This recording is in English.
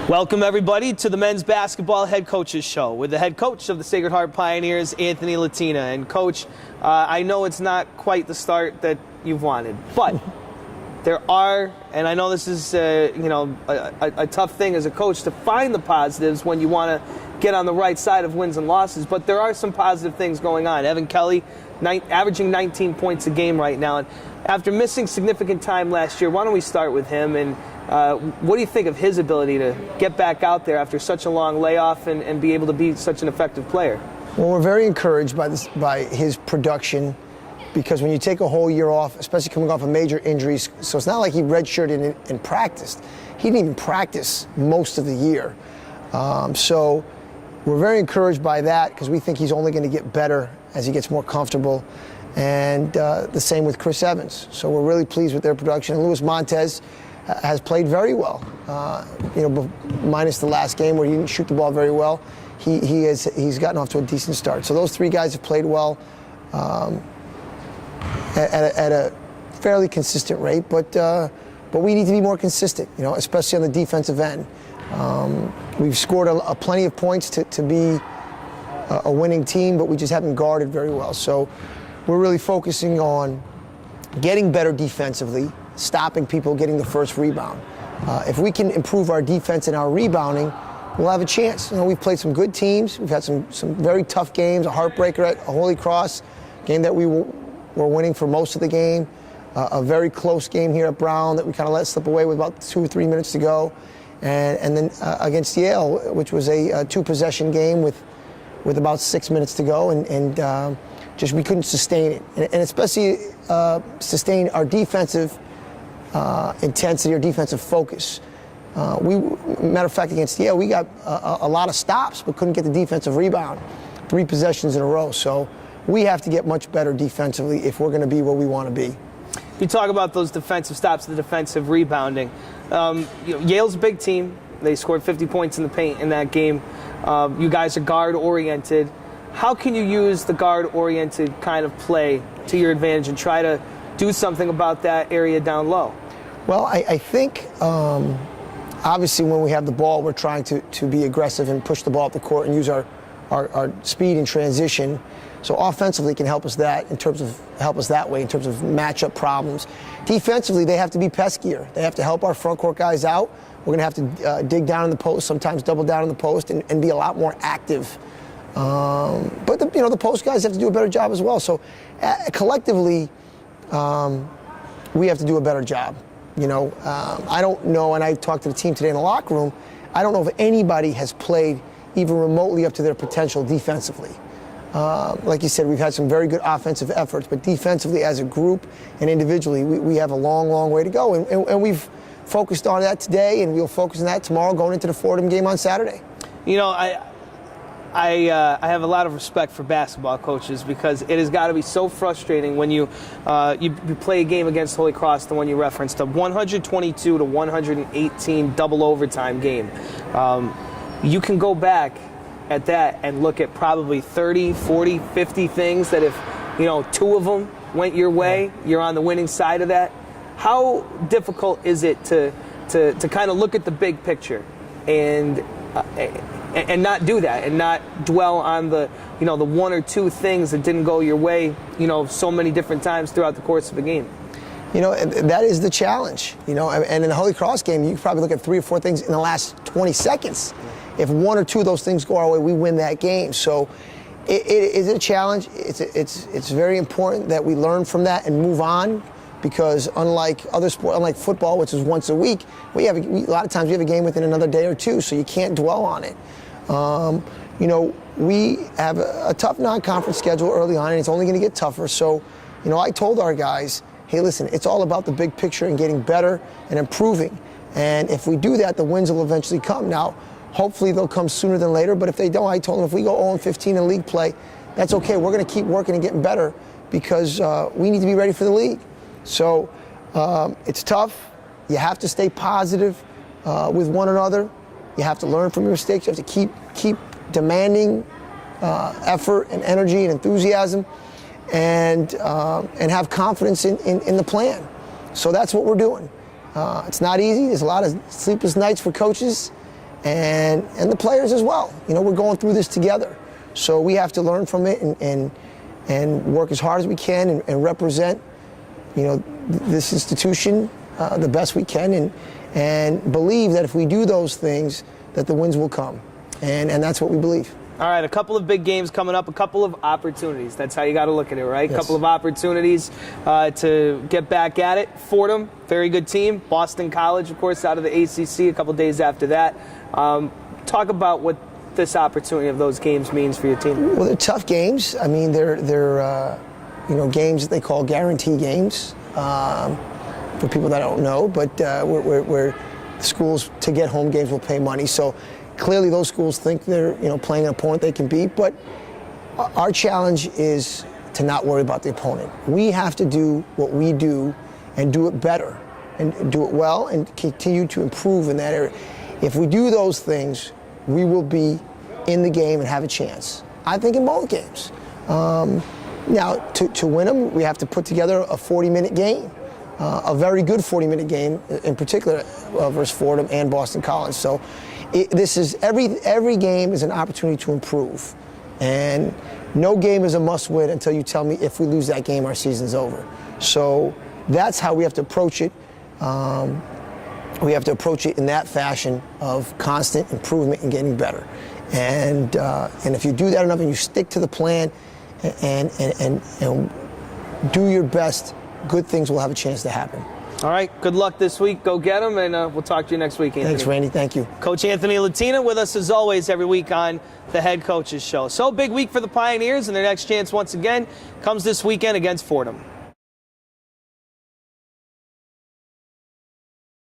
Welcome, everybody, to the Men's Basketball Head Coaches Show with the head coach of the Sacred Heart Pioneers, Anthony Latina. And, Coach, I know it's not quite the start that you've wanted, but there are, and I know this is, a tough thing as a coach to find the positives when you want to get on the right side of wins and losses, but there are some positive things going on. Evan Kelly, averaging 19 points a game right now. And after missing significant time last year, why don't we start with him? And what do you think of his ability to get back out there after such a long layoff and be able to be such an effective player? Well, we're very encouraged by his production, because when you take a whole year off, especially coming off of major injuries, so it's not like he redshirted and practiced. He didn't even practice most of the year. So we're very encouraged by that, because we think he's only going to get better as he gets more comfortable. And the same with Chris Evans. So we're really pleased with their production. And Luis Montez has played very well. Minus the last game where he didn't shoot the ball very well, he's gotten off to a decent start. So those three guys have played well at a fairly consistent rate, but we need to be more consistent, especially on the defensive end. We've scored plenty of points to be a winning team, but we just haven't guarded very well. So we're really focusing on getting better defensively, stopping people getting the first rebound. If we can improve our defense and our rebounding, we'll have a chance. We've played some good teams. We've had some very tough games, a heartbreaker at Holy Cross, game that we were winning for most of the game, a very close game here at Brown that we kind of let slip away with about 2 or 3 minutes to go, and then against Yale, which was a two-possession game with about 6 minutes to go, and just we couldn't sustain it, and especially sustain our defensive intensity or defensive focus. Matter of fact, against Yale, we got a lot of stops, but couldn't get the defensive rebound, 3 possessions in a row. So we have to get much better defensively if we're going to be where we want to be. You talk about those defensive stops, the defensive rebounding. Yale's a big team. They scored 50 points in the paint in that game. You guys are guard-oriented. How can you use the guard-oriented kind of play to your advantage and try to do something about that area down low? Well, I think obviously when we have the ball, we're trying to be aggressive and push the ball up the court and use our speed in transition. So offensively, it can help us that way in terms of matchup problems. Defensively, they have to be peskier. They have to help our front court guys out. We're going to have to dig down in the post, sometimes double down in the post, and be a lot more active. But the post guys have to do a better job as well. So collectively, we have to do a better job. I don't know, and I talked to the team today in the locker room, I don't know if anybody has played even remotely up to their potential defensively. Like you said, we've had some very good offensive efforts, but defensively as a group and individually, we have a long, long way to go. And we've focused on that today, and we'll focus on that tomorrow going into the Fordham game on Saturday. I have a lot of respect for basketball coaches, because it has got to be so frustrating when you play a game against Holy Cross, the one you referenced, a 122 to 118 double overtime game. You can go back at that and look at probably 30, 40, 50 things that if 2 of them went your way, you're on the winning side of that. How difficult is it to kind of look at the big picture and not do that, and not dwell on the the 1 or 2 things that didn't go your way so many different times throughout the course of the game? That is the challenge. And in the Holy Cross game, you probably look at 3 or 4 things in the last 20 seconds. If 1 or 2 of those things go our way, we win that game. So it is a challenge. It's very important that we learn from that and move on, because unlike other sports, unlike football, which is once a week, a lot of times we have a game within another day or 2, so you can't dwell on it. We have a tough non-conference schedule early on, and it's only going to get tougher. So, I told our guys, hey, listen, it's all about the big picture and getting better and improving. And if we do that, the wins will eventually come. Now, hopefully they'll come sooner than later, but if they don't, I told them if we go 0-15 in league play, that's okay. We're going to keep working and getting better, because we need to be ready for the league. So it's tough. You have to stay positive with one another. You have to learn from your mistakes. You have to keep demanding effort and energy and enthusiasm, and have confidence in the plan. So that's what we're doing. It's not easy. There's a lot of sleepless nights for coaches, and the players as well. You know, we're going through this together. So we have to learn from it and work as hard as we can and represent, you know, this institution the best we can and believe that if we do those things, that the wins will come. And that's what we believe. All right, a couple of big games coming up, a couple of opportunities. That's how you got to look at it, right? A Yes. couple of opportunities to get back at it. Fordham, very good team. Boston College, of course, out of the ACC a couple days after that. Talk about what this opportunity of those games means for your team. Well, they're tough games. I mean, they're you know, games that they call guarantee games for people that don't know. But where schools to get home games will pay money. So clearly, those schools think they're, you know, playing an opponent they can beat. But our challenge is to not worry about the opponent. We have to do what we do and do it better and do it well and continue to improve in that area. If we do those things, we will be in the game and have a chance. I think in both games. Now, to win them, we have to put together a 40-minute game, a very good 40-minute game, in particular versus Fordham and Boston College. So, this is every game is an opportunity to improve, and no game is a must-win until you tell me if we lose that game, our season's over. So that's how we have to approach it. We have to approach it in that fashion of constant improvement and getting better. And if you do that enough and you stick to the plan and do your best, good things will have a chance to happen. All right, good luck this week. Go get them, and we'll talk to you next week, Anthony. Thanks, Randy. Thank you. Coach Anthony Latina with us, as always, every week on the Head Coaches Show. So big week for the Pioneers, and their next chance, once again, comes this weekend against Fordham.